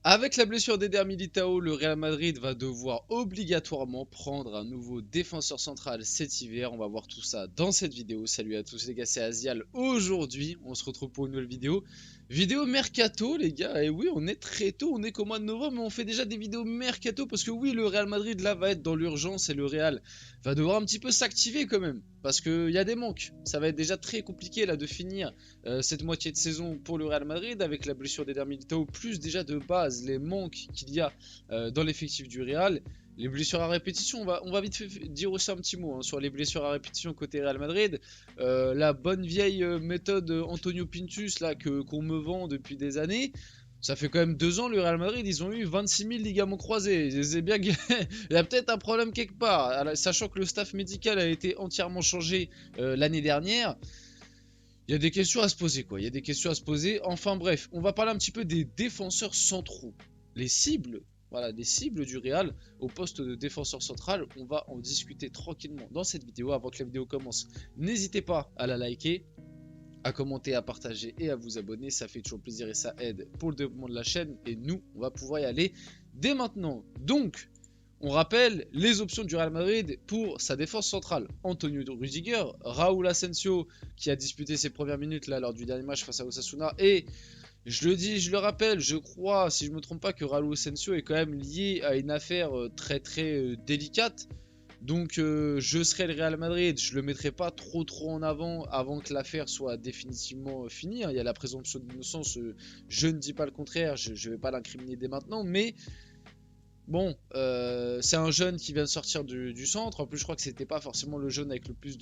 Avec la blessure d'Eder Militao, le Real Madrid va devoir obligatoirement prendre un nouveau défenseur central cet hiver. On va voir tout ça dans cette vidéo. Salut à tous les gars, c'est Azial. Aujourd'hui, on se retrouve pour une nouvelle vidéo. Vidéo mercato les gars. Et oui, on est très tôt, on est qu'au mois de novembre, mais on fait déjà des vidéos mercato. Parce que oui, le Real Madrid là va être dans l'urgence et le Real va devoir un petit peu s'activer quand même. Parce qu'il y a des manques. Ça va être déjà très compliqué là de finir cette moitié de saison pour le Real Madrid avec la blessure d'Eder Militao, plus déjà de base les manques qu'il y a dans l'effectif du Real. Les blessures à répétition, on va vite dire aussi un petit mot sur les blessures à répétition côté Real Madrid. La bonne vieille méthode Antonio Pintus là qu'on me vend depuis des années. Ça fait quand même 2 ans le Real Madrid, ils ont eu 26 000 ligaments croisés. C'est bien qu'il y a peut-être un problème quelque part. Alors, sachant que le staff médical a été entièrement changé l'année dernière. Il y a des questions à se poser quoi, il y a des questions à se poser. Enfin bref, on va parler un petit peu des défenseurs centraux. Les cibles, voilà, les cibles du Real au poste de défenseur central. On va en discuter tranquillement dans cette vidéo. Avant que la vidéo commence, n'hésitez pas à la liker, à commenter, à partager et à vous abonner. Ça fait toujours plaisir et ça aide pour le développement de la chaîne. Et nous, on va pouvoir y aller dès maintenant. Donc, on rappelle les options du Real Madrid pour sa défense centrale. Antonio Rudiger, Raúl Asensio qui a disputé ses premières minutes là lors du dernier match face à Osasuna. Et je le dis, je le rappelle, je crois, si je ne me trompe pas, que Raúl Asensio est quand même lié à une affaire très délicate. Donc je serai le Real Madrid, je le mettrai pas trop en avant que l'affaire soit définitivement finie. Il y a la présomption d'innocence, je ne dis pas le contraire, je ne vais pas l'incriminer dès maintenant, mais bon, c'est un jeune qui vient de sortir du centre. En plus, je crois que c'était pas forcément le jeune avec le plus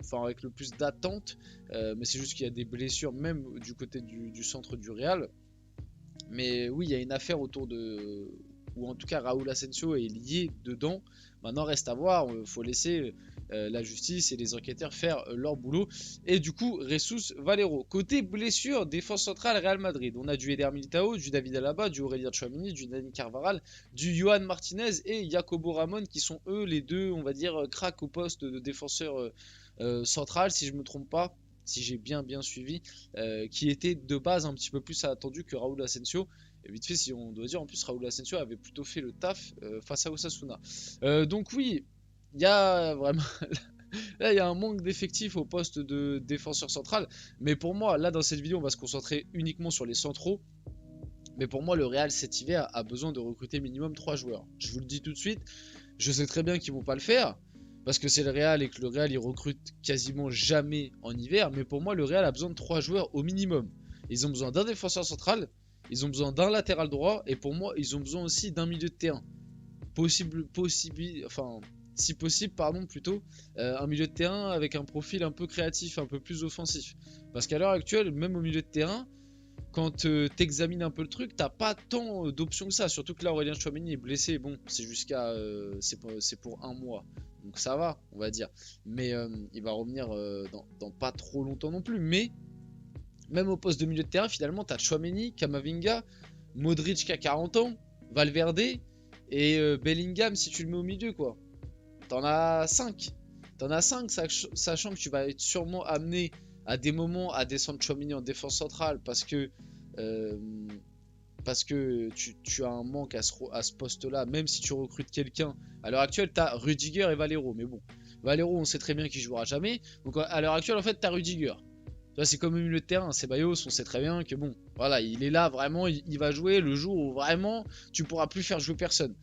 enfin, avec le plus d'attente, mais c'est juste qu'il y a des blessures même du côté du centre du Real. Mais oui, il y a une affaire autour de, ou en tout cas Raúl Asensio est lié dedans. Maintenant, reste à voir. Il faut laisser la justice et les enquêteurs faire leur boulot. Et du coup, Jesus Valero. Côté blessure, défense centrale Real Madrid. On a du Eder Militao, du David Alaba, du Aurélien Tchouameni, du Dani Carvajal, du Johan Martinez et Jacobo Ramon qui sont eux les deux, on va dire, cracks au poste de défenseur central, si je me trompe pas, si j'ai bien suivi, qui était de base un petit peu plus attendu que Raúl Asensio. Et vite fait, si on doit dire, en plus Raúl Asensio avait plutôt fait le taf face à Osasuna. Donc oui, il y a vraiment là il y a un manque d'effectifs au poste de défenseur central. Mais pour moi, là dans cette vidéo, on va se concentrer uniquement sur les centraux. Mais pour moi, le Real cet hiver a besoin de recruter minimum 3 joueurs. Je vous le dis tout de suite, je sais très bien qu'ils vont pas le faire. Parce que c'est le Real et que le Real il recrute quasiment jamais en hiver. Mais pour moi, le Real a besoin de 3 joueurs au minimum. Ils ont besoin d'un défenseur central, ils ont besoin d'un latéral droit. Et pour moi, ils ont besoin aussi d'un milieu de terrain. Enfin, si possible, pardon, plutôt, un milieu de terrain avec un profil un peu créatif, un peu plus offensif. Parce qu'à l'heure actuelle, même au milieu de terrain, quand t'examines un peu le truc, t'as pas tant d'options que ça. Surtout que là, Aurélien Tchouameni est blessé. Bon, c'est jusqu'à. C'est pour un mois. Donc ça va, on va dire. Mais il va revenir dans pas trop longtemps non plus. Mais même au poste de milieu de terrain, finalement, t'as Tchouameni, Kamavinga, Modric qui a 40 ans, Valverde et Bellingham si tu le mets au milieu, quoi. T'en as 5. T'en as 5, sachant que tu vas être sûrement amené à des moments à descendre Tchouameni en défense centrale euh, parce que tu as un manque à ce poste-là, même si tu recrutes quelqu'un. À l'heure actuelle, tu as Rudiger et Valero, mais bon, Valero, on sait très bien qu'il jouera jamais. Donc à l'heure actuelle, en fait, tu as Rudiger. C'est comme au milieu de terrain, c'est Bayos, on sait très bien que bon, voilà, il est là vraiment, il va jouer le jour où vraiment tu pourras plus faire jouer personne.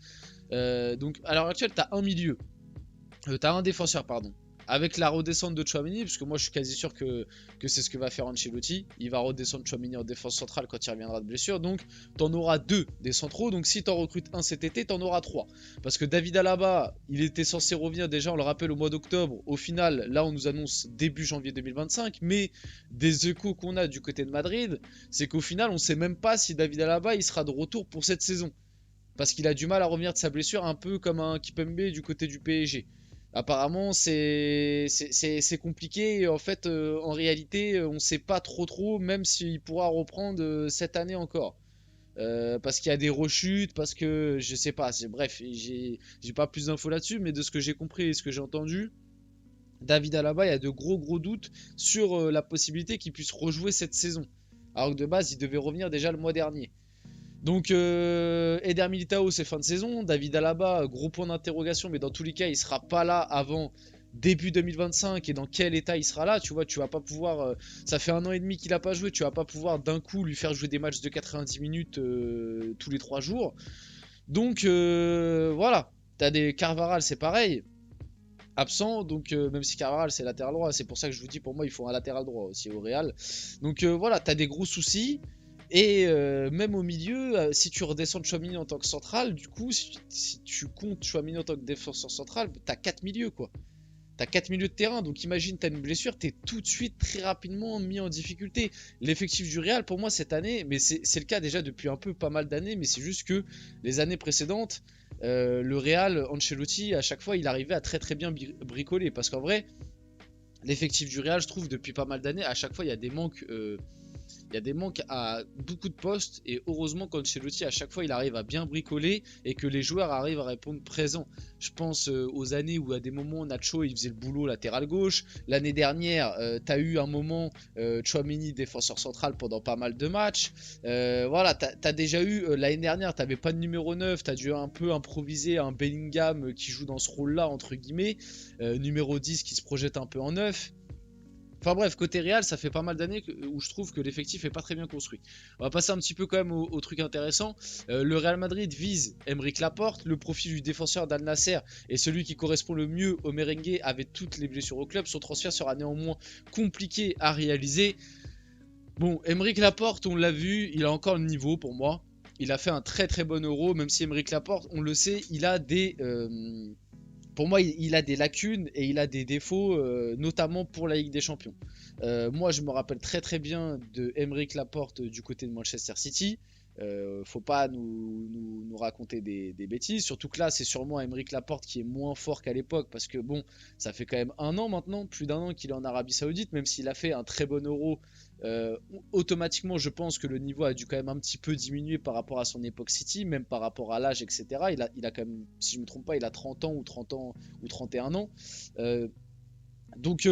Donc à l'heure actuelle, tu as un milieu. T'as un défenseur, pardon. Avec la redescente de Tchouameni, parce que moi je suis quasi sûr que c'est ce que va faire Ancelotti. Il va redescendre Tchouameni en défense centrale quand il reviendra de blessure. Donc t'en auras 2 des centraux. Donc si t'en recrutes un cet été, t'en auras 3. Parce que David Alaba, il était censé revenir déjà, on le rappelle, au mois d'octobre. Au final, là on nous annonce début janvier 2025. Mais des échos qu'on a du côté de Madrid, c'est qu'au final on sait même pas si David Alaba il sera de retour pour cette saison. Parce qu'il a du mal à revenir de sa blessure, un peu comme un Kipembe du côté du PSG. Apparemment, c'est compliqué. En fait, en réalité, on ne sait pas trop, même s'il pourra reprendre cette année encore. Parce qu'il y a des rechutes, parce que je sais pas. Bref, j'ai pas plus d'infos là-dessus, mais de ce que j'ai compris et ce que j'ai entendu, David Alaba, il y a de gros doutes sur la possibilité qu'il puisse rejouer cette saison. Alors que de base, il devait revenir déjà le mois dernier. Donc Eder Militao c'est fin de saison, David Alaba gros point d'interrogation, mais dans tous les cas il sera pas là avant début 2025, et dans quel état il sera là, tu vois, tu vas pas pouvoir, ça fait 1 an et demi qu'il a pas joué, tu vas pas pouvoir d'un coup lui faire jouer des matchs de 90 minutes tous les 3 jours. Donc voilà, t'as des Carvaral c'est pareil, absent, donc même si Carvaral c'est latéral droit, c'est pour ça que je vous dis, pour moi il faut un latéral droit aussi au Real. Donc voilà, t'as des gros soucis. Et même au milieu, si tu redescends Tchouaméni en tant que central, du coup, si tu comptes Tchouaméni en tant que défenseur central, t'as 4 milieux quoi. T'as 4 milieux de terrain, donc imagine t'as une blessure, t'es tout de suite très rapidement mis en difficulté. L'effectif du Real pour moi cette année, mais c'est le cas déjà depuis un peu pas mal d'années, mais c'est juste que les années précédentes, le Real, Ancelotti, à chaque fois il arrivait à très très bien bricoler, parce qu'en vrai, l'effectif du Real, je trouve depuis pas mal d'années, à chaque fois il y a des manques. Il y a des manques à beaucoup de postes, et heureusement qu'Ancelotti à chaque fois il arrive à bien bricoler et que les joueurs arrivent à répondre présent. Je pense aux années où à des moments Nacho il faisait le boulot latéral gauche. L'année dernière t'as eu un moment Tchouaméni défenseur central pendant pas mal de matchs. Voilà, t'as déjà eu l'année dernière t'avais pas de numéro 9, t'as dû un peu improviser un Bellingham qui joue dans ce rôle là entre guillemets, numéro 10 qui se projette un peu en 9. Enfin bref, côté Real, ça fait pas mal d'années où je trouve que l'effectif est pas très bien construit. On va passer un petit peu quand même au truc intéressant. Le Real Madrid vise Aymeric Laporte, le profil du défenseur d'Al Nasser est celui qui correspond le mieux au merengue avec toutes les blessures au club. Son transfert sera néanmoins compliqué à réaliser. Bon, Aymeric Laporte, on l'a vu, il a encore le niveau pour moi. Il a fait un très très bon Euro, même si Aymeric Laporte, on le sait, il a des... pour moi, il a des lacunes et il a des défauts, notamment pour la Ligue des Champions. Moi, je me rappelle très très bien de Aymeric Laporte du côté de Manchester City. Faut pas nous raconter des bêtises. Surtout que là, c'est sûrement Aymeric Laporte qui est moins fort qu'à l'époque. Parce que bon, ça fait quand même 1 an maintenant, plus d'1 an qu'il est en Arabie Saoudite. Même s'il a fait un très bon Euro, automatiquement, je pense que le niveau a dû quand même un petit peu diminuer par rapport à son époque City, même par rapport à l'âge, etc. Il a quand même, si je me trompe pas, il a 30 ans ou 30 ans ou 31 ans. Donc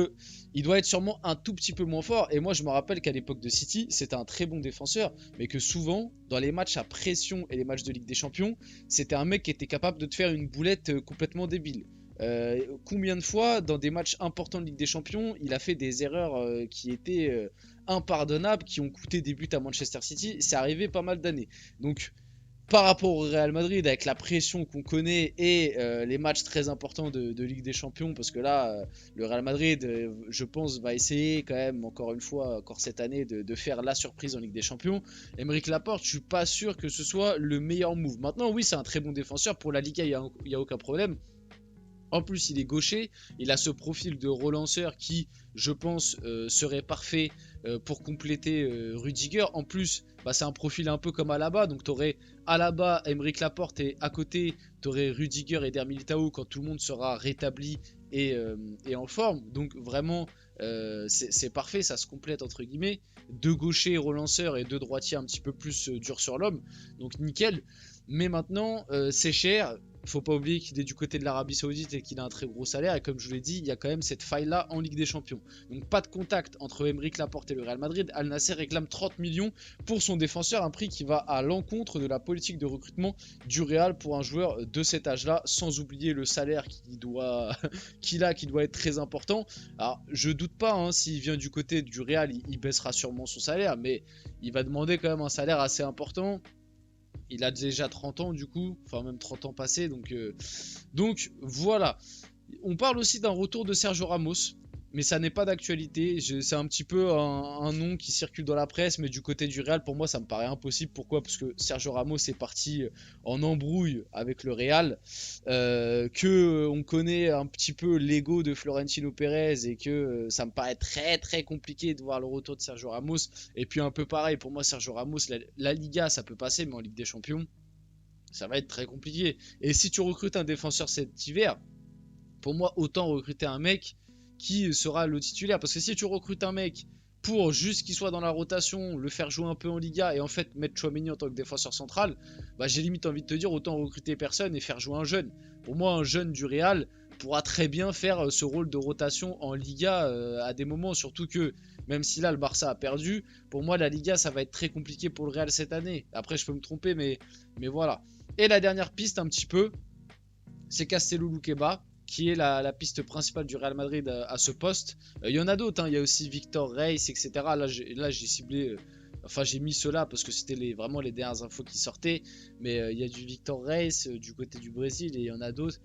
il doit être sûrement un tout petit peu moins fort. Et moi je me rappelle qu'à l'époque de City, c'était un très bon défenseur, mais que souvent, dans les matchs à pression et les matchs de Ligue des Champions, c'était un mec qui était capable de te faire une boulette complètement débile. Combien de fois, dans des matchs importants de Ligue des Champions, il a fait des erreurs qui étaient impardonnables, qui ont coûté des buts à Manchester City. C'est arrivé pas mal d'années. Donc par rapport au Real Madrid, avec la pression qu'on connaît et les matchs très importants de Ligue des Champions, parce que là, le Real Madrid, je pense, va essayer quand même, encore une fois, encore cette année, de faire la surprise en Ligue des Champions. Aymeric Laporte, je suis pas sûr que ce soit le meilleur move. Maintenant, oui, c'est un très bon défenseur. Pour la Liga, il n'y a aucun problème. En plus, il est gaucher, il a ce profil de relanceur qui, je pense, serait parfait pour compléter Rudiger. En plus, bah, c'est un profil un peu comme Alaba, donc tu aurais Alaba, Aymeric Laporte, et à côté, tu aurais Rudiger et Eder Militao quand tout le monde sera rétabli et en forme. Donc vraiment, c'est parfait, ça se complète entre guillemets. Deux gauchers relanceurs et deux droitiers un petit peu plus durs sur l'homme, donc nickel. Mais maintenant, c'est cher. Faut pas oublier qu'il est du côté de l'Arabie Saoudite et qu'il a un très gros salaire. Et comme je vous l'ai dit, il y a quand même cette faille-là en Ligue des Champions. Donc pas de contact entre Aymeric Laporte et le Real Madrid. Al Nasser réclame 30 millions pour son défenseur, un prix qui va à l'encontre de la politique de recrutement du Real pour un joueur de cet âge-là, sans oublier le salaire qu'il a, qui doit être très important. Alors je doute pas, hein, s'il vient du côté du Real, il baissera sûrement son salaire, mais il va demander quand même un salaire assez important. Il a déjà 30 ans du coup, enfin même 30 ans passés, donc voilà. On parle aussi d'un retour de Sergio Ramos, mais ça n'est pas d'actualité. C'est un petit peu un nom qui circule dans la presse, mais du côté du Real, pour moi, ça me paraît impossible. Pourquoi? Parce que Sergio Ramos est parti en embrouille avec le Real, que on connaît un petit peu l'ego de Florentino Pérez et que ça me paraît très très compliqué de voir le retour de Sergio Ramos. Et puis un peu pareil, pour moi, Sergio Ramos, la Liga, ça peut passer, mais en Ligue des Champions, ça va être très compliqué. Et si tu recrutes un défenseur cet hiver, pour moi, autant recruter un mec qui sera le titulaire. Parce que si tu recrutes un mec pour juste qu'il soit dans la rotation, le faire jouer un peu en Liga et en fait mettre Tchouaméni en tant que défenseur central, bah j'ai limite envie de te dire autant recruter personne et faire jouer un jeune. Pour moi, un jeune du Real, pourra très bien faire ce rôle de rotation en Liga à des moments, surtout que même si là le Barça a perdu, pour moi la Liga ça va être très compliqué pour le Real cette année. Après je peux me tromper mais voilà. Et la dernière piste un petit peu, c'est Castello Luqueba qui est la piste principale du Real Madrid à ce poste. Il y en a d'autres, hein. Il y a aussi Victor Reis, etc. Là j'ai ciblé, enfin j'ai mis ceux-là parce que c'était vraiment les dernières infos qui sortaient. Mais il y a du Victor Reis du côté du Brésil et il y en a d'autres.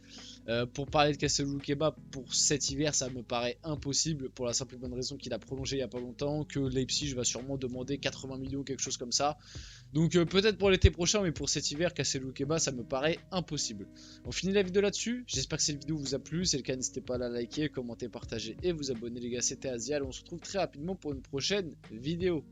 Pour parler de Castello Luqueba pour cet hiver, ça me paraît impossible pour la simple et bonne raison qu'il a prolongé il n'y a pas longtemps, que Leipzig va sûrement demander 80 millions, quelque chose comme ça. Donc peut-être pour l'été prochain, mais pour cet hiver, Castello Luqueba, ça me paraît impossible. On finit la vidéo là-dessus. J'espère que cette vidéo vous a plu. Si c'est le cas, n'hésitez pas à la liker, commenter, partager et vous abonner les gars. C'était Azial. On se retrouve très rapidement pour une prochaine vidéo.